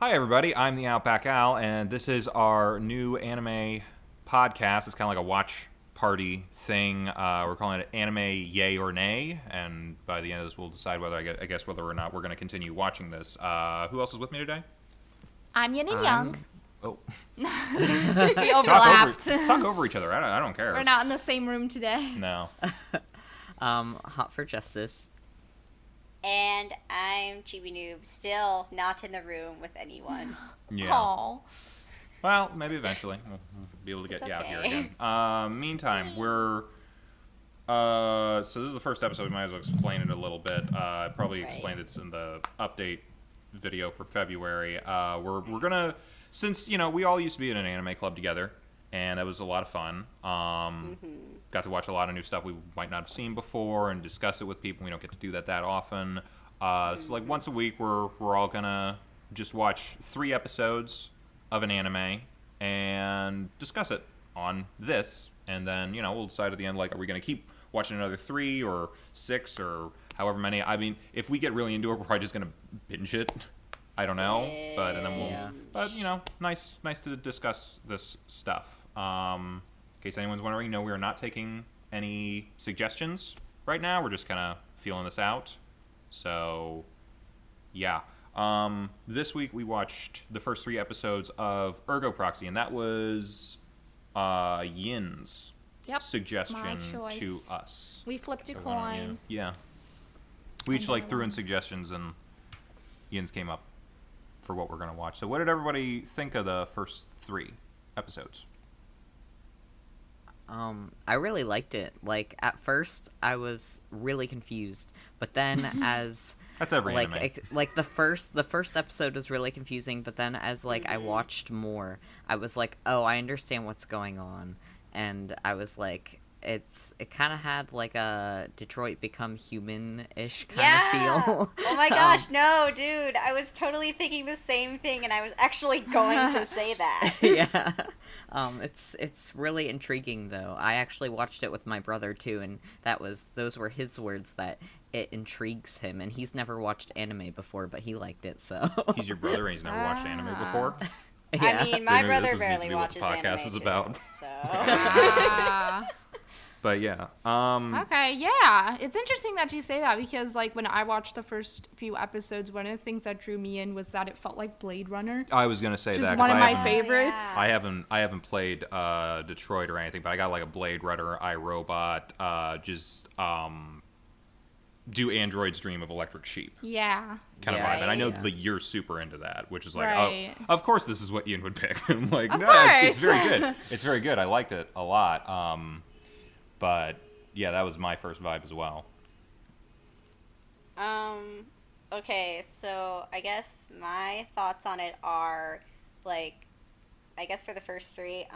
Hi, everybody. I'm TheOutbackAl, and this is our new anime podcast. It's kind of like a watch party thing. We're calling it Anime Yay or Nay, and by the end of this, we'll decide whether I guess whether or not we're going to continue watching this. Who else is with me today? I'm Yin&Jung. Oh, We overlapped. talk over each other. I don't care. We're not in the same room today. No. Hot for Justice. And I'm Chibi Noob, still not in the room with anyone. Yeah. Aww. Well, maybe eventually we'll be able to get you out here again. Meantime, we're so this is the first episode. We might as well explain it a little bit. I probably explained it in the update video for February. We're gonna, since we all used to be in an anime club together, and that was a lot of fun. Got to watch a lot of new stuff we might not have seen before and discuss it with people. We don't get to do that often. So like once a week, we're all gonna just watch 3 episodes of an anime and discuss it on this, and then we'll decide at the end, like, are we gonna keep watching another 3 or 6 or however many? I mean, if we get really into it, we're probably just gonna binge it. I don't know, but nice to discuss this stuff. In case anyone's wondering, no, we are not taking any suggestions right now. We're just kind of feeling this out. So, yeah. This week we watched the first 3 episodes of Ergo Proxy, and that was Yin's suggestion to us. We flipped a coin. Yeah. We each threw in suggestions, and Yin's came up for what we're going to watch. So what did everybody think of the first 3 episodes? I really liked it. Like, at first, I was really confused, but then as that's every anime. Like the first episode was really confusing, but then as I watched more, I was like, oh, I understand what's going on, and I was like, it kind of had like a Detroit Become Human-ish kind of feel. Oh my gosh, no, dude, I was totally thinking the same thing, and I was actually going to say that. Yeah. It's really intriguing, though. I actually watched it with my brother too, and those were his words, that it intrigues him, and he's never watched anime before, but he liked it. So he's your brother, and he's never watched anime before. Yeah. I mean, my brother barely watches what the podcast anime is about. too, so. But yeah. Okay, yeah. It's interesting that you say that, because when I watched the first few episodes, one of the things that drew me in was that it felt like Blade Runner. I was gonna say that, which is one of my favorites. I haven't played Detroit or anything, but I got like a Blade Runner, iRobot, do androids dream of electric sheep? Yeah. Kind of vibe, and I know that you're super into that, which is like, right. Oh, of course this is what Ian would pick. I'm like, of no, course. it's very good. It's very good. I liked it a lot. But yeah, that was my first vibe as well. Okay, so I guess my thoughts on it are, I guess for the first 3,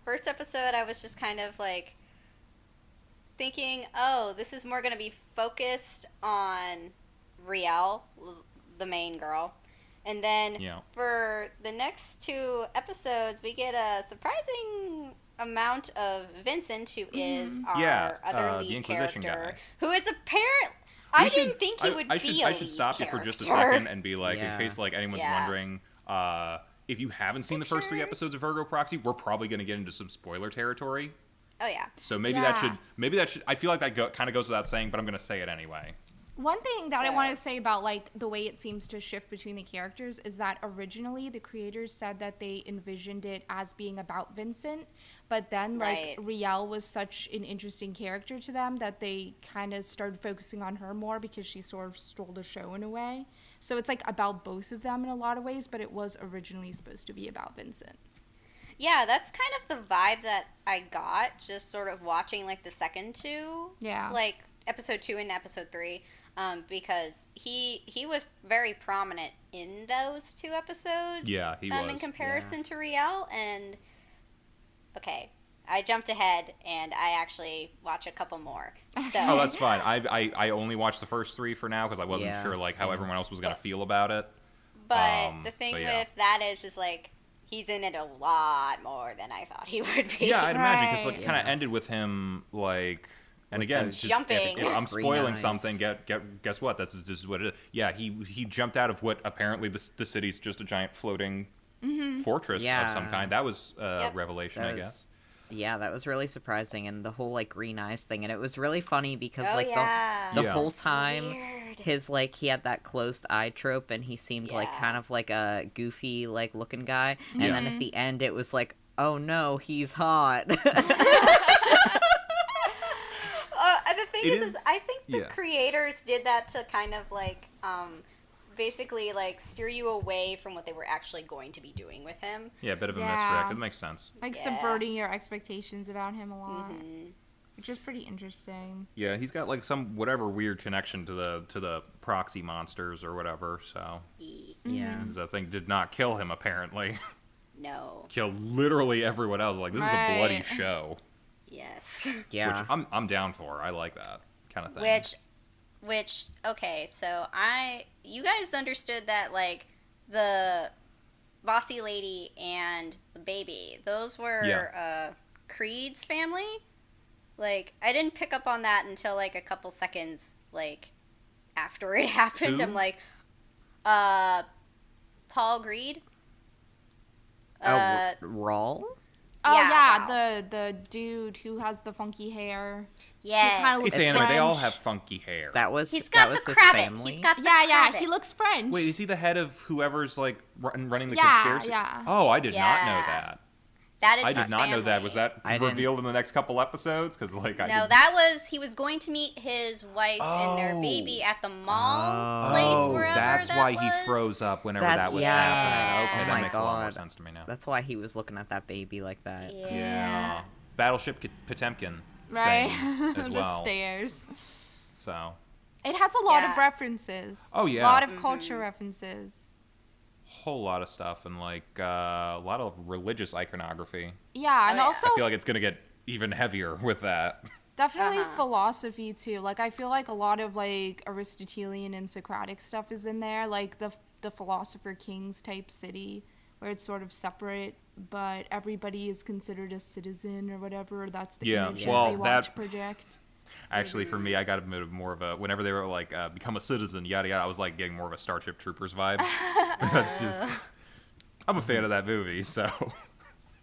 first episode I was just kind of thinking, oh, this is more going to be focused on Riel, the main girl. And then for the next 2 episodes, we get a surprising amount of Vincent, who is our other lead character, guy. who is apparently... I didn't think he would be a lead I should stop you for just a second and be like, in case anyone's wondering, if you haven't seen the first 3 episodes of Ergo Proxy, we're probably going to get into some spoiler territory. Oh yeah. So maybe that should. I feel like that kind of goes without saying, but I'm going to say it anyway. One thing that I want to say about the way it seems to shift between the characters is that originally the creators said that they envisioned it as being about Vincent, but then Riel was such an interesting character to them that they kind of started focusing on her more, because she sort of stole the show in a way. So it's about both of them in a lot of ways, but it was originally supposed to be about Vincent. Yeah, that's kind of the vibe that I got just sort of watching the second 2. Yeah. Episode 2 and episode 3. Because he was very prominent in those 2 episodes. Yeah, he was. In comparison to Riel, and okay, I jumped ahead and I actually watched a couple more. So. Oh, that's fine. I only watched the first 3 for now because I wasn't sure how everyone else was gonna feel about it. But the thing with that is he's in it a lot more than I thought he would be. Yeah, I'd imagine, because it kind of ended with him And again, just, jumping. if I'm spoiling Green eyes. something, guess what? This is what it is. Yeah, he jumped out of what apparently the city's just a giant floating fortress of some kind. That was a revelation, I guess. Yeah, that was really surprising, and the whole, like, green eyes thing, and it was really funny because, the whole time, his, like, he had that closed eye trope, and he seemed, like, kind of like a goofy, like, looking guy, and then at the end, it was like, oh no, he's hot. The thing is, I think the creators did that to kind of, like, basically, like, steer you away from what they were actually going to be doing with him. Yeah, a bit of a misdirect. It makes sense. Like, subverting your expectations about him a lot. Which is pretty interesting. Yeah, he's got, like, some whatever weird connection to the proxy monsters or whatever, so... Yeah. The thing did not kill him, apparently. No. Killed literally everyone else. Like, this is a bloody show. Yes. Yeah. Which I'm down for. I like that kind of thing. Which, okay, so you guys understood that, like, the bossy lady and the baby, those were, Creed's family? Like, I didn't pick up on that until, like, a couple seconds, like, after it happened. Who? I'm like, Paul Greed? Rawl? Oh, Yeah, the dude who has the funky hair. Yeah. It's anime. They all have funky hair. That was He's got his the cravat. family. He's got the Yeah, cravat. he looks French. Wait, is he the head of whoever's, like, running the Yeah, conspiracy? yeah. Oh, I did not know Yeah. that. That is I did his not know that. family. Was that I didn't- revealed in the next couple episodes? Because, like, No, that was, he was going to meet his wife and their baby at the mall place, wherever that's that why was. he froze up whenever That- that was yeah. happening. Okay, Oh that my makes a lot more God. sense to me now. That's why he was looking at that baby like that. Yeah. Battleship Potemkin Right? thing as The well. stairs. So, It has a lot Yeah. of references. Oh, yeah. A lot of culture references. whole lot of stuff and, like, a lot of religious iconography. Yeah, and yeah. also I feel like it's going to get even heavier with that. definitely philosophy too. Like, I feel like a lot of, like, Aristotelian and Socratic stuff is in there, like the philosopher kings type city, where it's sort of separate, but everybody is considered a citizen or whatever. That's the image well, that they want to that- project. Actually, for me, I got a bit of more of a... Whenever they were, like, become a citizen, yada, yada, I was, like, getting more of a Starship Troopers vibe. That's just... I'm a fan of that movie, so...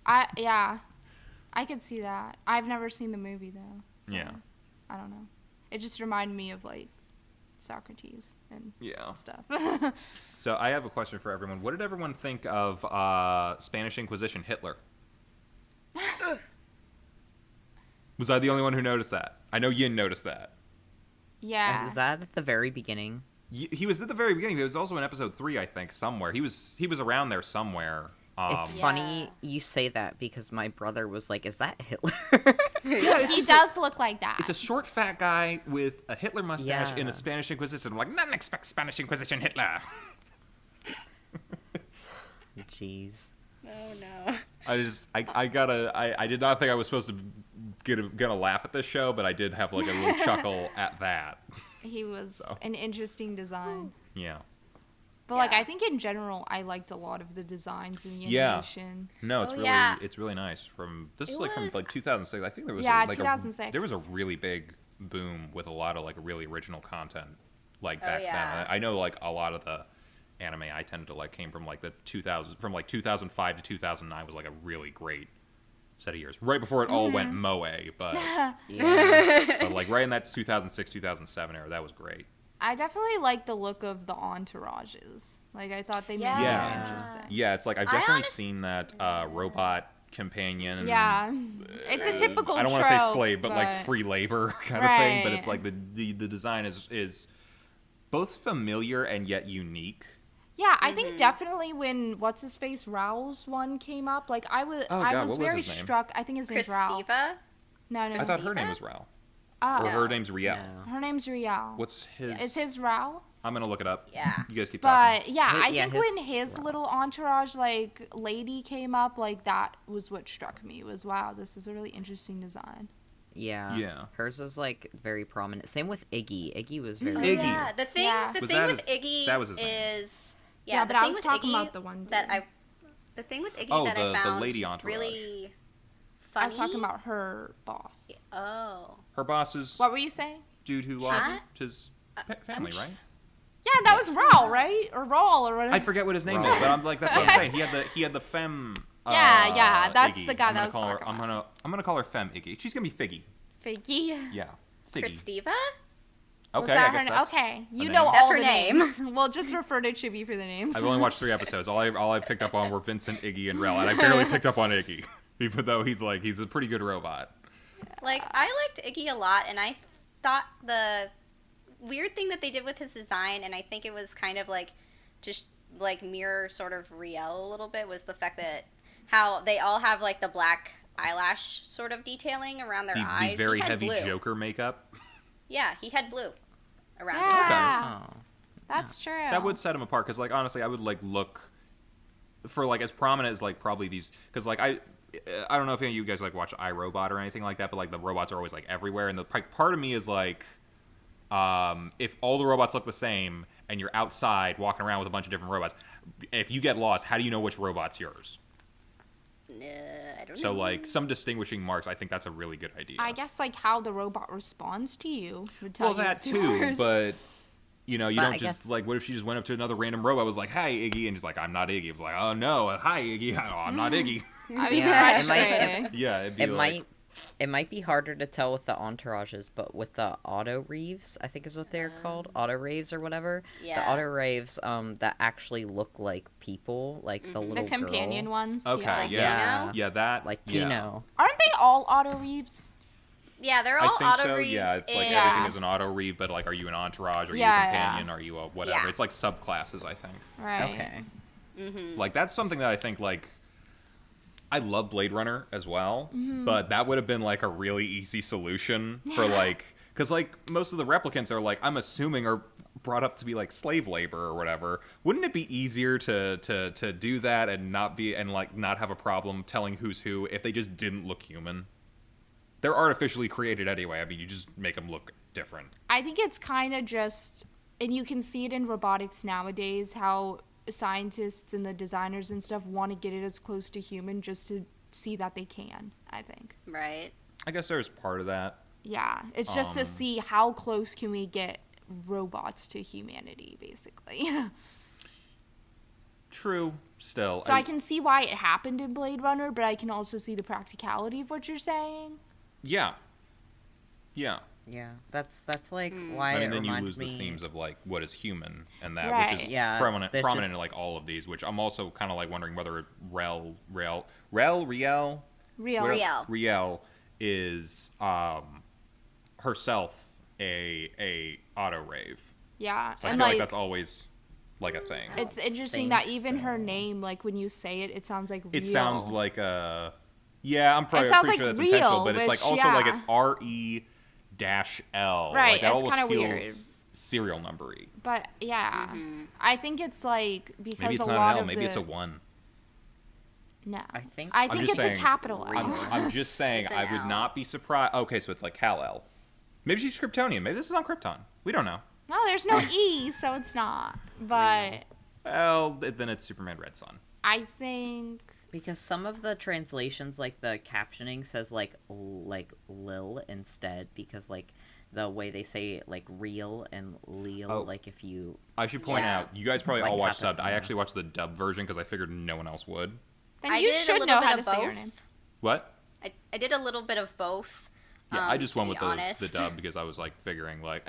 I could see that. I've never seen the movie, though. So Yeah. I don't know. It just reminded me of, like, Socrates and Yeah. stuff. So I have a question for everyone. What did everyone think of Spanish Inquisition Hitler? Was I the only one who noticed that? I know Yin noticed that. Yeah. Is that at the very beginning? He was at the very beginning. He was also in episode 3, I think, somewhere. He was around there somewhere. It's funny you say that because my brother was like, "Is that Hitler?" He does look like that. It's a short, fat guy with a Hitler mustache in Yeah. a Spanish Inquisition. I'm like, not expect Spanish Inquisition Hitler. Jeez. Oh no. I did not think I was supposed to gonna laugh at this show, but I did have like a little chuckle at that. He was an interesting design. Yeah. But like, I think in general, I liked a lot of the designs and the Yeah. animation. No, it's Oh, really yeah. it's really nice. This is It like from was- like 2006. I think there was Yeah, like 2006. there was a really big boom with a lot of like really original content like back yeah. then. I know like a lot of the anime I tended to like came from like the 2005 to 2009 was like a really great set of years. Right before it all went moe, but Yeah. but like right in that 2006 2007 era, that was great. I definitely liked the look of the entourages. Like, I thought they made it Yeah. more interesting. Yeah, it's like I've definitely seen that robot companion. Yeah. It's a typical I don't want to say trope, slave, but like free labor kind of thing. But it's like the design is both familiar and yet unique. Yeah, I think definitely when what's his face Raoul's one came up, like I was Oh, God, I was what was very his name? struck. I think his name's Raoul. Christiva? No, I thought her name was Raoul. Oh, Or her name's Riel. No. her name's Riel. What's his? Is his Raoul? I'm gonna look it up. Yeah. You guys keep talking. But yeah, I Yeah, think when his his Raoul. little entourage like lady came up, like that was what struck me. Was wow, this is a really interesting design. Yeah. Yeah. Hers is like very prominent. Same with Iggy. Iggy was very. Iggy. Yeah. The thing, Yeah. the Was thing that with his- Iggy that was his name. is Yeah, the but I thing was with talking Iggy about the one that dude. The thing with Iggy Oh, that I the found lady entourage. really funny? I was talking about her boss. Oh. Her boss is What were you saying? dude who lost his family, right? Yeah, that was Raul, right? Or Raul, or whatever. I forget what his name is, but I'm like, that's what I'm saying. He had the femme. Yeah, that's Iggy. the guy that I was talking about. I'm gonna call her femme Iggy. She's gonna be Figgy. Figgy. Yeah, Figgy. Christiva? Was Okay, that I guess her that's okay. You a know name. all That's the her name. names. Well, just refer to Chibi for the names. I've only watched 3 episodes. All I picked up on were Vincent, Iggy, and Rel, and I barely picked up on Iggy, even though he's a pretty good robot. Like, I liked Iggy a lot, and I thought the weird thing that they did with his design, and I think it was kind of like just like mirror sort of Riel a little bit, was the fact that how they all have like the black eyelash sort of detailing around their eyes. The very He had heavy blue. Joker makeup. Yeah, he had blue around his eyes. Yeah, Oh. that's true. That would set him apart, because like honestly, I would like look for like as prominent as like probably these, because like I don't know if any of you guys like watch iRobot or anything like that, but like the robots are always like everywhere, and the part of me is like, if all the robots look the same and you're outside walking around with a bunch of different robots, if you get lost, how do you know which robot's yours? I don't So know. like some distinguishing marks, I think that's a really good idea. I guess like how the robot responds to you would tell well, you that it's too, yours. but you know, you But don't I just guess- like. What if she just went up to another random robot, was like, "Hi, Iggy," and just like, "I'm not Iggy." It was like, "Oh no, hi, Iggy." "Oh, I'm not Iggy. I mean, Yeah, frustrating. Yeah, it'd be It like, might be harder to tell with the entourages, but with the auto reeves, I think is what they're called, auto raves or whatever. Yeah. The auto raves, that actually look like people, like the little The companion girl. ones. okay, Yeah. Like yeah, Pino? yeah, that, Like yeah. Pino. Aren't they all auto reeves? Yeah, they're I all think auto so. reads. Yeah, it's like in- everything is an auto reeve, but like, are you an entourage? Are you Yeah, a companion? Are you a whatever? Yeah. It's like subclasses, I think. Right. Okay. Like that's something that I think like. I love Blade Runner as well, but that would have been like a really easy solution for like, because like most of the replicants are like, I'm assuming are brought up to be like slave labor or whatever. Wouldn't it be easier to do that and not have a problem telling who's who if they just didn't look human? They're artificially created anyway. I mean, you just make them look different. I think it's kind of just, and you can see it in robotics nowadays, how scientists and the designers and stuff want to get it as close to human just to see that they can, I think. Right. I guess there's part of that. Yeah, it's just to see how close can we get robots to humanity, basically. True. Still. So I can see why it happened in Blade Runner, but I can also see the practicality of what you're saying. Yeah. Yeah. Yeah, that's like why I mean, it then you reminds lose me. the themes of like what is human and that, Right. which is Yeah, prominent they're in just- like all of these. Which I'm also kind of like wondering whether Riel Real. is herself a auto rave. Yeah, So I and feel like that's always like a thing. it's interesting think that even so. her name, like when you say it, it sounds like real. It sounds like a yeah. I'm probably sounds pretty like sure that's real, intentional, but it's like which, also like yeah. it's RE-L. Right, Like that it's almost kinda feels weird. serial numbery. But yeah, I think it's like because Maybe it's a not lot an L. of Maybe the it's a 1. no. I think- I I'm think just it's saying, a capital L. I'm just saying It's an I would L. not be surprised. Okay, so it's like Kal-El. Maybe she's Kryptonian. Maybe this is on Krypton. We don't know. No, there's no E, so it's not. But Well, then it's Superman Red Sun. I think Because some of the translations, like the captioning says like Lil instead, because like the way they say like real and Lil, Oh. like if you I should point Yeah. out, you guys probably Like all watch Captain subbed. I America. actually watched the dub version because I figured no one else would. then I you did a should little know bit how to of say your both. name. What? I did a little bit of both. Yeah, I just to went be with the honest. dub because I was like figuring like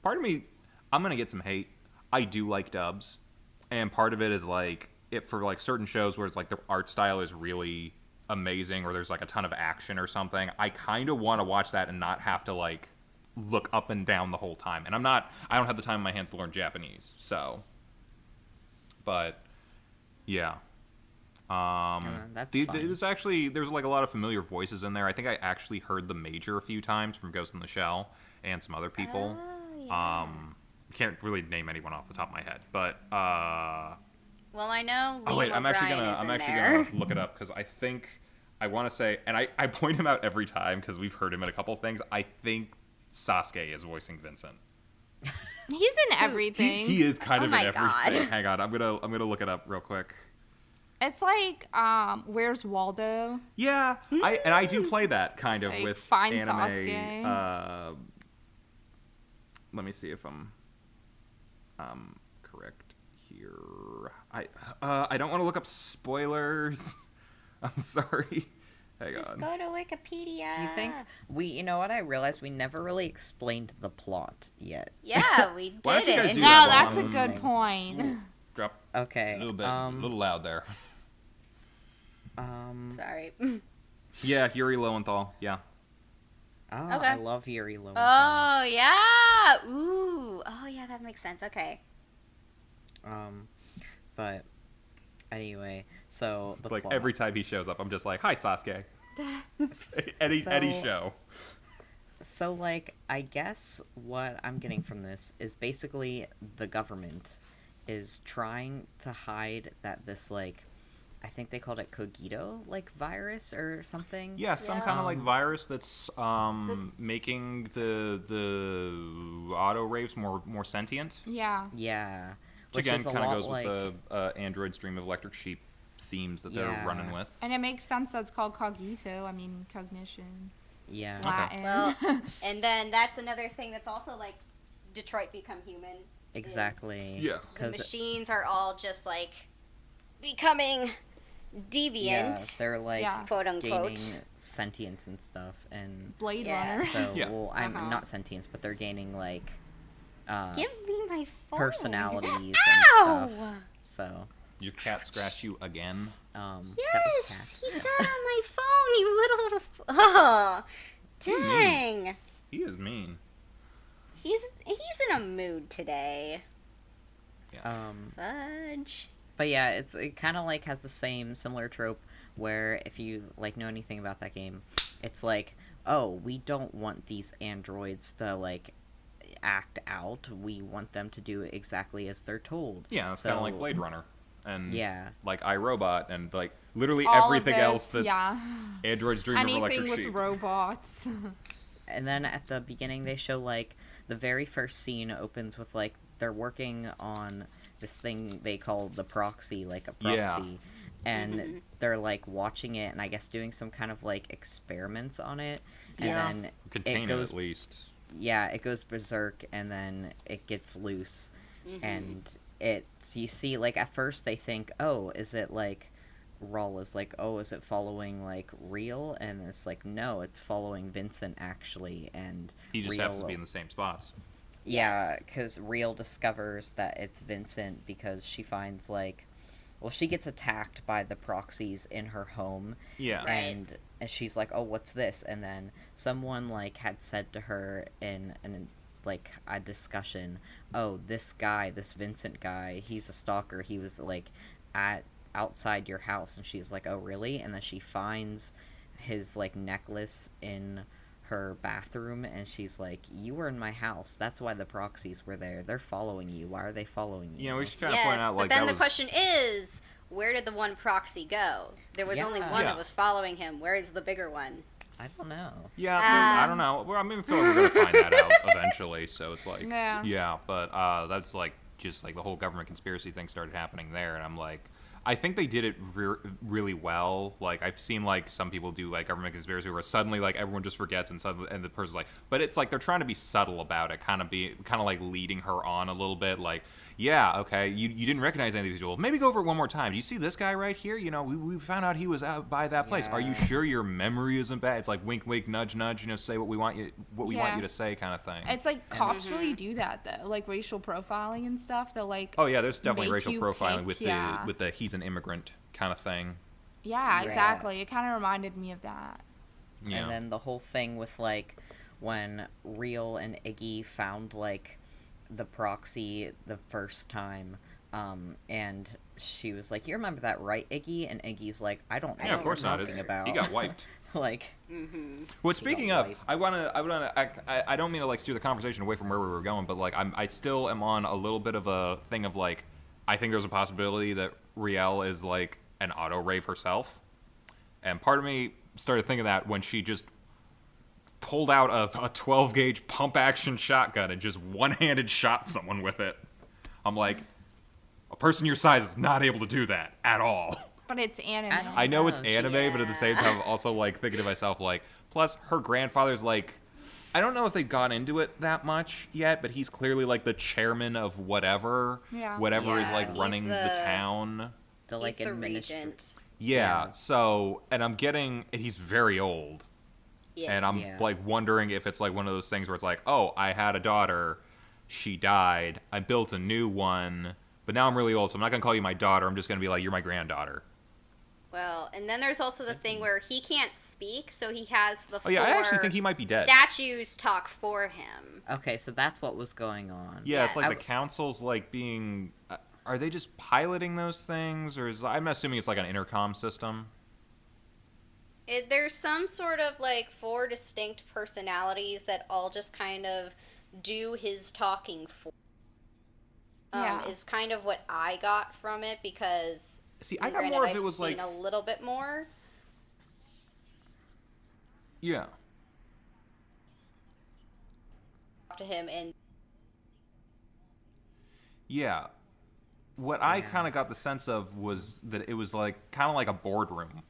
part of me, I'm gonna get some hate. I do like dubs, and part of it is like for like certain shows where it's like the art style is really amazing or there's like a ton of action or something. I kind of want to watch that and not have to like look up and down the whole time. And I don't have the time in my hands to learn Japanese, so. But yeah. that's It fine. was actually there's like a lot of familiar voices in there. I think I actually heard the Major a few times from Ghost in the Shell and some other people. Can't really name anyone off the top of my head, but Well, I know. oh wait, Liam I'm actually O'Brien gonna is I'm in actually there. gonna look it up because I think I want to say, and I point him out every time because we've heard him in a couple things. I think Sasuke is voicing Vincent. He's in everything. He is kind Oh of my in God. everything. Hang on, I'm gonna look it up real quick. It's like, Where's Waldo? Yeah, I do play that kind of Like, with Find anime. Sasuke. Let me see if I'm correct here. I don't want to look up spoilers. I'm sorry. Hang Just on. go to Wikipedia. Do you think you know what I realized? We never really explained the plot yet. Yeah, we did Why don't you guys it. do No, that that's a while good point. Drop Okay. a little loud there. Sorry. Yeah, Yuri Lowenthal. Yeah. Oh, Okay. I love Yuri Lowenthal. Oh, yeah. Ooh. Oh, yeah, that makes sense. Okay. But anyway, so the It's like plot. every time he shows up, I'm just like, "Hi, Sasuke." Any show. So, like, I guess what I'm getting from this is basically the government is trying to hide that this, like, I think they called it Cogito, like, virus or something. Yeah, some kind of like virus that's making the auto raves more sentient. Yeah. Yeah. Which Which again is a kind of lot goes like, with the Android's Dream of Electric Sheep themes that they're Yeah. running with. And it makes sense that's called cogito. I mean, cognition. yeah. Latin. Well, and then that's another thing that's also like Detroit Become Human. Exactly. Yeah. The 'Cause machines are all just like becoming deviant. yeah, they're like Yeah. Quote unquote. gaining sentience and stuff, and Blade Yeah. Runner. so Yeah. well, I'm Uh-huh. not sentience, but they're gaining like Give me my phone. personalities and Ow! stuff. So Your cat scratched you again. that was Yes, Cat. he sat on my phone, you little. Oh, dang. He is mean. He's in a mood today. Fudge. But yeah, it kind of like has the similar trope where if you like know anything about that game, it's like, oh, we don't want these androids to like act out. We want them to do exactly as they're told. Yeah, it's So- kind of like Blade Runner. And Yeah. like iRobot and like literally All of everything this, else that's yeah. Android's Dream of Anything Electric with Sheep. robots. And then at the beginning they show like the very first scene opens with like they're working on this thing they call the proxy, like a proxy. And they're like watching it and I guess doing some kind of like experiments on it. And Yeah. then Contain it it goes at least. yeah, it goes berserk and then it gets loose. And it's you see like at first they think, oh, is it like Rawl is like, oh, is it following like Real? And it's like, no, it's following Vincent actually. And He just Real, happens to be in the same spots. yeah, Yes. because Real discovers that it's Vincent because she finds like, well, she gets attacked by the proxies in her home. Yeah. Right. And she's like, oh, what's this? And then someone like had said to her in like a discussion, oh, this guy, this Vincent guy, he's a stalker. He was like outside your house. And she's like, oh, really? And then she finds his like necklace in her bathroom and she's like, you were in my house, that's why the proxies were there, they're following you, why are they following you? You know, we should kind of Yes, point out but like then that the was question is, where did the one proxy go? There was only Yeah. one Yeah. that was following him. Where is the bigger one? I don't know. Yeah, I don't know. Well, I mean, I feel like we're gonna find that out eventually. So it's like, Yeah. but that's like just like the whole government conspiracy thing started happening there, and I'm like, I think they did it really well. Like I've seen like some people do like government conspiracy where suddenly like everyone just forgets and suddenly and the person's like, but it's like they're trying to be subtle about it, kind of like leading her on a little bit, like. Yeah, okay, you didn't recognize any of these people. Maybe go over it one more time. Do you see this guy right here? You know, we found out he was out by that place. Are you Yeah. sure your memory isn't bad? It's like wink, wink, nudge, nudge. You know, say what we want you to say, kind of thing. It's like cops really do that though, like racial profiling and stuff. They'll like. Oh yeah, there's definitely make racial you profiling pick, with yeah. the he's an immigrant kind of thing. Yeah, Yeah. exactly. It kind of reminded me of that. Yeah. And then the whole thing with like when Real and Iggy found like the proxy the first time, and she was like, "You remember that, right, Iggy?" And Iggy's like, "I don't know Yeah, of course what not. you're talking He about." got wiped. like, Well, speaking of, wiped. I don't mean to like steer the conversation away from where we were going, but like I still am on a little bit of a thing of like, I think there's a possibility that Riel is like an auto rave herself, and part of me started thinking that when she just pulled out a 12 gauge pump action shotgun and just one-handed shot someone with it. I'm like, a person your size is not able to do that at all. But it's anime. I know it's anime, but at the same time, I'm also, like, thinking to myself, like, plus her grandfather's, like, I don't know if they've gone into it that much yet, but he's clearly, like, the chairman of whatever. Yeah. Whatever is, like, running the town. Like, he's the regent. Yeah, so, and he's very old. Yes. And I'm, like, wondering if it's, like, one of those things where it's like, oh, I had a daughter, she died, I built a new one, but now I'm really old, so I'm not going to call you my daughter, I'm just going to be like, you're my granddaughter. Well, and then there's also the thing where he can't speak, so he has the I actually think he might be dead. Statues talk for him. Okay, so that's what was going on. Yeah, Yes. it's like the council's, like, being... are they just piloting those things, or I'm assuming it's like an intercom system? There's some sort of, like, 4 distinct personalities that all just kind of do his talking for. Is kind of what I got from it, because... See, I got more of it was like... a little bit more. Yeah. To him and... Yeah. What I kind of got the sense of was that it was like kind of like a boardroom.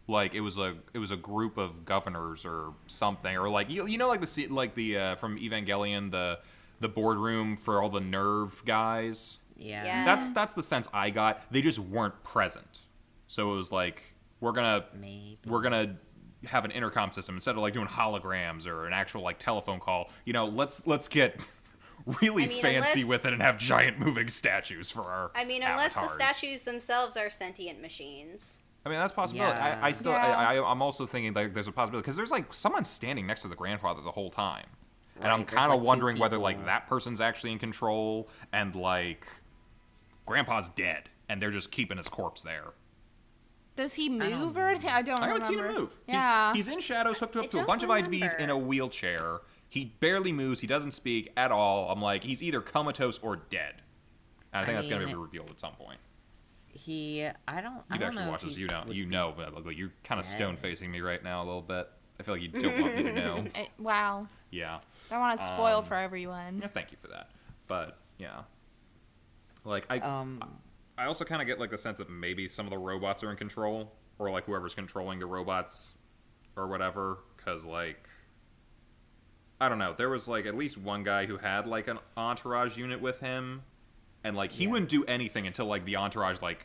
Like it was a group of governors or something, or like you know like the from Evangelion the boardroom for all the nerve guys. Yeah. That's the sense I got. They just weren't present. So it was like we're gonna have an intercom system instead of like doing holograms or an actual like telephone call. You know, let's get really fancy with it and have giant moving statues for our unless avatars. the statues themselves are sentient machines. I mean, that's a possibility. Yeah. I'm also thinking like there's a possibility because there's like someone standing next to the grandfather the whole time, and Right, I'm kind of like, wondering whether like that person's actually in control and like grandpa's dead and they're just keeping his corpse there. Does he move or anything? I don't remember. I haven't seen him move. Yeah. He's in shadows, hooked up to a bunch of IVs in a wheelchair. He barely moves. He doesn't speak at all. I'm like, he's either comatose or dead. And I think that's going to be revealed at some point. You've actually watched this, you know, but like, you're kind of stone facing me right now a little bit. I feel like you don't want me to know. Wow. Yeah. I want to spoil for everyone. Yeah, thank you for that. But yeah, like I also kind of get like the sense that maybe some of the robots are in control, or like whoever's controlling the robots, or whatever. Because like, I don't know. There was like at least one guy who had like an entourage unit with him. And, like, he wouldn't do anything until, like, the entourage, like,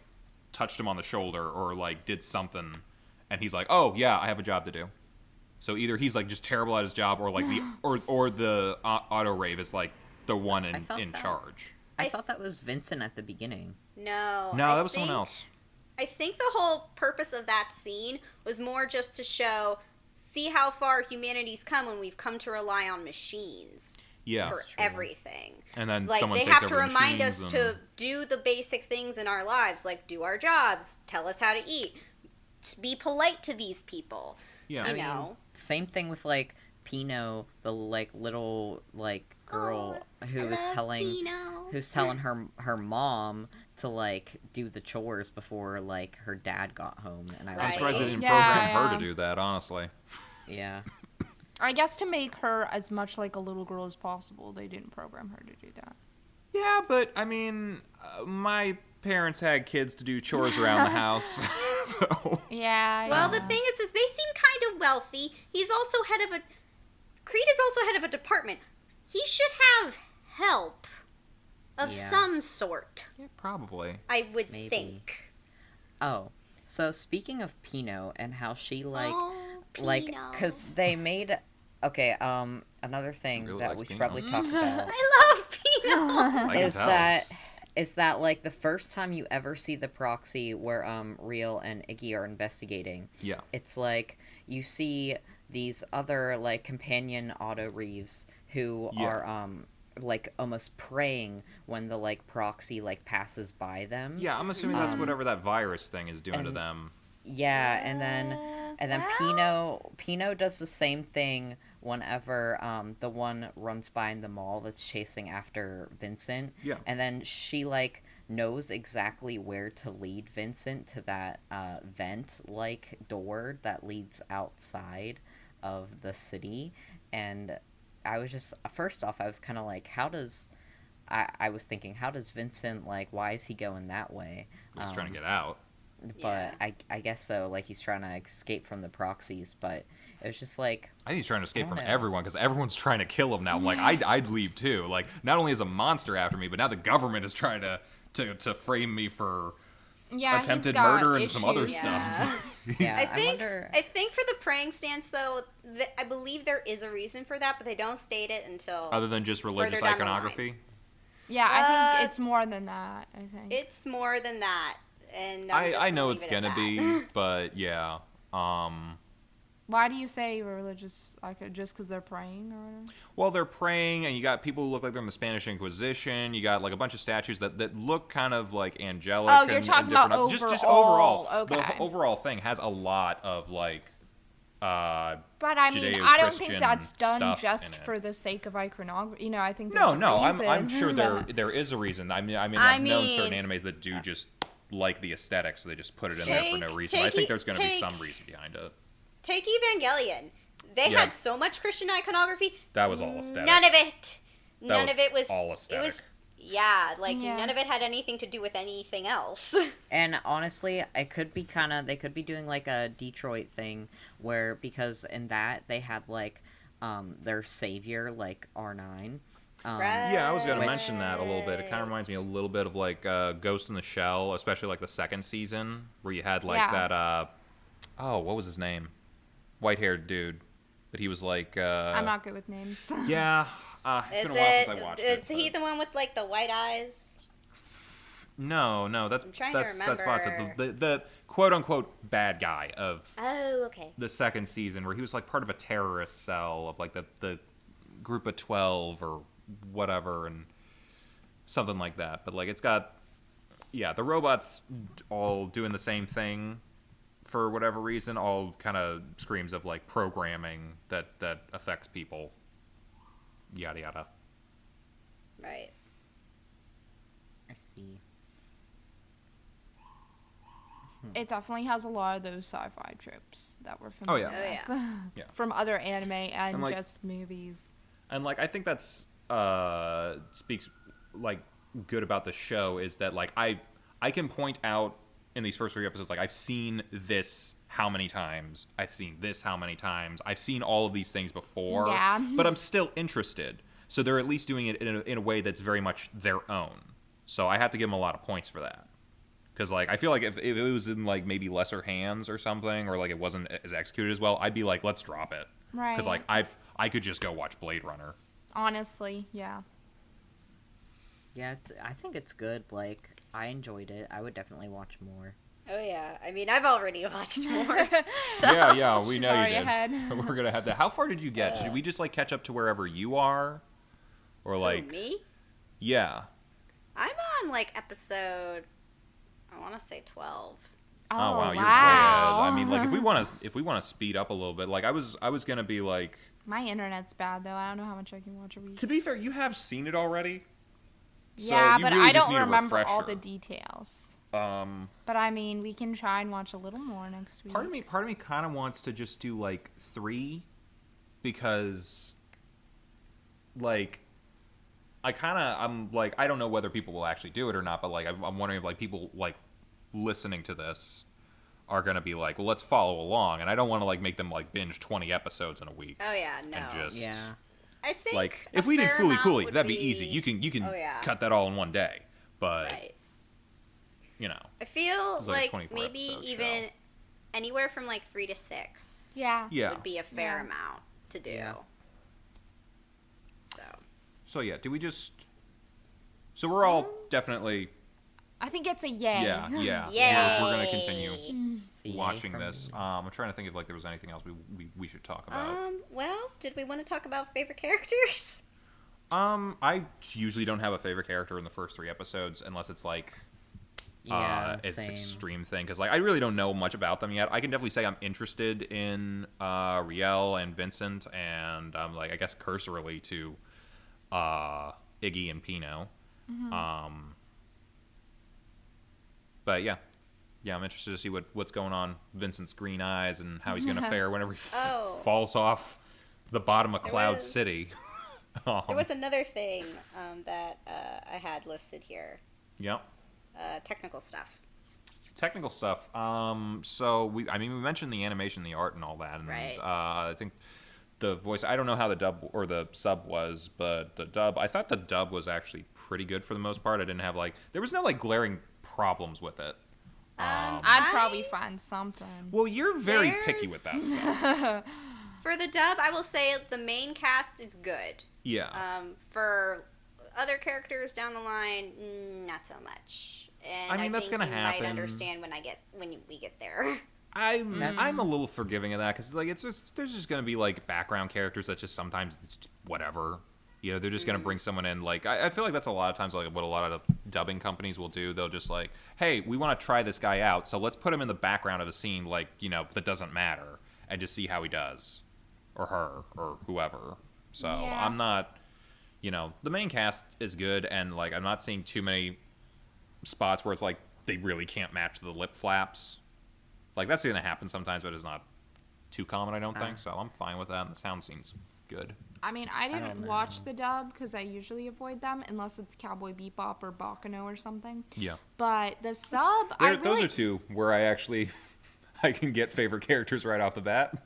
touched him on the shoulder or, like, did something. And he's like, oh, yeah, I have a job to do. So either he's, like, just terrible at his job or, like, the auto rave is, like, the one in charge. I thought that was Vincent at the beginning. No, that was someone else. I think the whole purpose of that scene was more just to see how far humanity's come when we've come to rely on machines. Yeah, for everything. And then like someone they takes have to over remind us and... to do the basic things in our lives, like do our jobs, tell us how to eat, be polite to these people. Yeah, I mean, same thing with like Pino, the like little like girl who's telling her mom to like do the chores before like her dad got home, and I'm surprised they didn't program her to do that. Honestly. Yeah. I guess to make her as much like a little girl as possible, they didn't program her to do that. Yeah, but, I mean, my parents had kids to do chores around the house, so... Yeah, well, the thing is that they seem kind of wealthy. Creed is also head of a department. He should have help of some sort. Yeah, probably. I would think. Oh, so speaking of Pino and how she, because they made... Okay, another thing really that we Pino. should probably talk about I love Pino! is that like the first time you ever see the proxy where Riel and Iggy are investigating. Yeah. It's like you see these other like companion Auto Reeves who are like almost praying when the like proxy like passes by them. Yeah, I'm assuming that's whatever that virus thing is doing to them. Yeah, and then Pino does the same thing whenever the one runs by in the mall that's chasing after Vincent. Yeah. And then she like knows exactly where to lead Vincent to that vent like door that leads outside of the city. And I was just first off I was kind of like I was thinking how does Vincent like why is he going that way? He's trying to get out. But I guess so. Like, he's trying to escape from the proxies, but it was just like... I think he's trying to escape from everyone, because everyone's trying to kill him now. I'm like, I'd leave too. Like, not only is a monster after me, but now the government is trying to frame me for attempted murder and some other stuff. I think for the praying stance, though, I believe there is a reason for that, but they don't state it until... Other than just religious iconography? Yeah, I think it's more than that, I think. It's more than that. And I know it's gonna be, but yeah. Why do you say religious? Like, just because they're praying or whatever? Well, they're praying, and you got people who look like they're in the Spanish Inquisition. You got like a bunch of statues that look kind of like angelic. Oh, you're talking about overall. Just overall. Okay. The overall thing has a lot of like. But I mean, I don't think that's done just for the sake of iconography. You know, I think no. Reason. I'm sure there is a reason. I mean, I've known certain animes that do just like the aesthetics, so they just put it in there for no reason. I think there's going to be some reason behind it. Take Evangelion. They had so much Christian iconography. That was all aesthetic. None of it was all aesthetic. None of it had anything to do with anything else. And honestly, they could be doing like a Detroit thing where, because in that they had like their savior, like R9. Right. Yeah, I was going to mention that a little bit. It kind of reminds me a little bit of like Ghost in the Shell, especially like the second season where you had like that. What was his name? White-haired dude, but he was like. I'm not good with names. Yeah, it's been a while since I watched it. Is he the one with like the white eyes? No, that's I'm trying to remember. Spots the quote-unquote bad guy of the second season, where he was like part of a terrorist cell of like the group of 12 or whatever, and something like that. But like it's got the robots all doing the same thing for whatever reason, all kind of screams of like programming that affects people, yada yada. Right. I see. It definitely has a lot of those sci-fi tropes that we're familiar with from other anime and like, just movies. And like I think that's speaks like good about the show is that like I can point out in these first 3 episodes, like I've seen this how many times, I've seen this how many times, I've seen all of these things before, but I'm still interested. So they're at least doing it in a way that's very much their own. So I have to give them a lot of points for that. Because like I feel like if it was in like maybe lesser hands or something, or like it wasn't as executed as well, I'd be like, let's drop it. Right. Because like I could just go watch Blade Runner. Honestly, yeah. Yeah, I think it's good. Like, I enjoyed it. I would definitely watch more. Oh yeah, I mean, I've already watched more. So. Yeah, we know you did. Ahead. We're gonna have that. How far did you get? Did we just like catch up to wherever you are, or like me? Yeah. I'm on like episode, I want to say 12. Oh wow, you're way ahead. I mean, like if we want to speed up a little bit, like I was gonna be like. My internet's bad though. I don't know how much I can watch a week. To be fair, you have seen it already. So yeah, you but really I just don't need remember a all the details. But I mean, we can try and watch a little more next week. Part of me kind of wants to just do like 3, because, like, I'm like I don't know whether people will actually do it or not, but like I'm wondering if like people like listening to this are gonna be like, well, let's follow along, and I don't want to like make them like binge 20 episodes in a week. Oh yeah, no. And just I think like if we did Fooly Cooly, that'd be be easy. You can cut that all in one day, but. Right. You know, I feel like maybe even anywhere from like 3 to 6 would be a fair amount to do. Yeah. So yeah, do we just... So we're all definitely... I think it's a yay. Yeah. Yay. We're going to continue watching this. I'm trying to think if like there was anything else we should talk about. Well, did we want to talk about favorite characters? I usually don't have a favorite character in the first 3 episodes unless it's like... it's an extreme thing, because like I really don't know much about them yet. I can definitely say I'm interested in Riel and Vincent, and like I guess cursorily to Iggy and Pino. But yeah, I'm interested to see what's going on Vincent's green eyes and how he's going to fare whenever he falls off the bottom of Cloud City. There was another thing that I had listed here. Yep. Technical stuff. technical stuff. So we mentioned the animation, the art, and all that, and right. I think the voice. I don't know how the dub or the sub was, but the dub. I thought the dub was actually pretty good for the most part. I didn't have there was no glaring problems with it. I'd probably find something. Well, you're very picky with that stuff. For the dub, I will say the main cast is good. Yeah. For other characters down the line, not so much. And I that's think gonna you happen. might understand when we get there. I'm a little forgiving of that because there's just gonna be background characters that just sometimes it's just whatever. They're just gonna bring someone in. I feel like that's a lot of times what a lot of dubbing companies will do. They'll just hey, we want to try this guy out, so let's put him in the background of a scene that doesn't matter, and just see how he does, or her, or whoever. So yeah. I'm not, the main cast is good, and I'm not seeing too many spots where it's they really can't match the lip flaps. That's gonna happen sometimes, but it's not too common, I don't think. So I'm fine with that, and the sound seems good. I didn't watch the dub because I usually avoid them unless it's Cowboy Bebop or Bakano or something. Yeah. But the sub, those are two where I can get favorite characters right off the bat.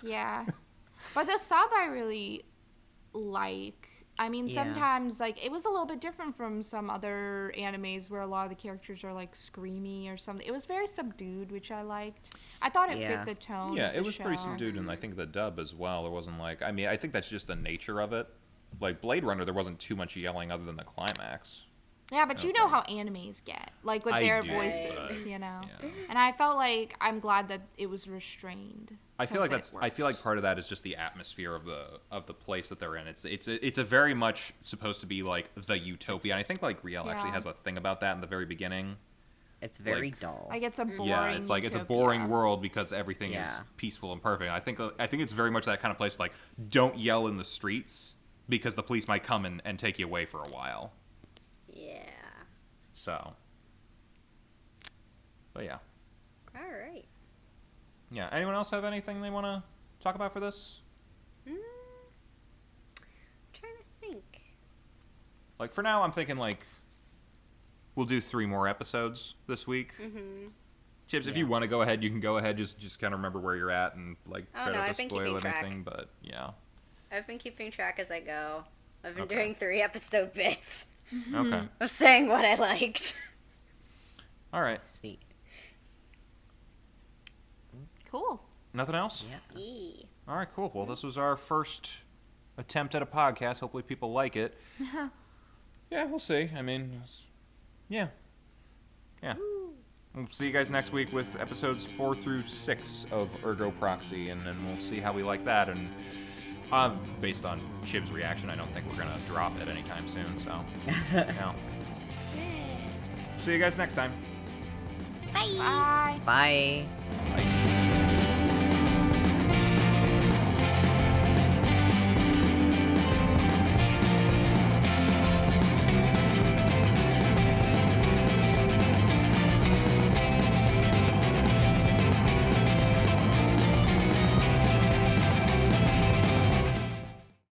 Yeah. But the sub I really like. Sometimes it was a little bit different from some other animes where a lot of the characters are screamy or something. It was very subdued, which I liked. I thought it fit the tone. Yeah, of it the was show. pretty subdued, and I think the dub as well. There wasn't I think that's just the nature of it. Blade Runner, there wasn't too much yelling other than the climax. Yeah, but you know how animes get, with their voices, Yeah. And I felt I'm glad that it was restrained. I feel like part of that is just the atmosphere of the place that they're in. It's a very much supposed to be the utopia. And I think Riel actually has a thing about that in the very beginning. It's very dull. It's a boring. Yeah, it's it's a boring world because everything is peaceful and perfect. I think it's very much that kind of place. Don't yell in the streets because the police might come and take you away for a while. Yeah. So. But yeah. All right. Yeah. Anyone else have anything they want to talk about for this? I'm trying to think. For now, I'm thinking we'll do 3 more episodes this week. Mm-hmm. Chips, if you want to go ahead, you can go ahead. Just kind of remember where you're at and try not to spoil anything. But yeah. I've been keeping track as I go. I've been doing 3 episode bits. Okay. Of saying what I liked. All right. See. Cool. Nothing else? Yeah. All right, cool. Well, this was our first attempt at a podcast. Hopefully people like it. Yeah, we'll see. Yeah. We'll see you guys next week with episodes 4 through 6 of Ergo Proxy, and then we'll see how we like that. And based on Chib's reaction, I don't think we're going to drop it anytime soon, so. Yeah. See you guys next time. Bye. Bye. Bye. Bye.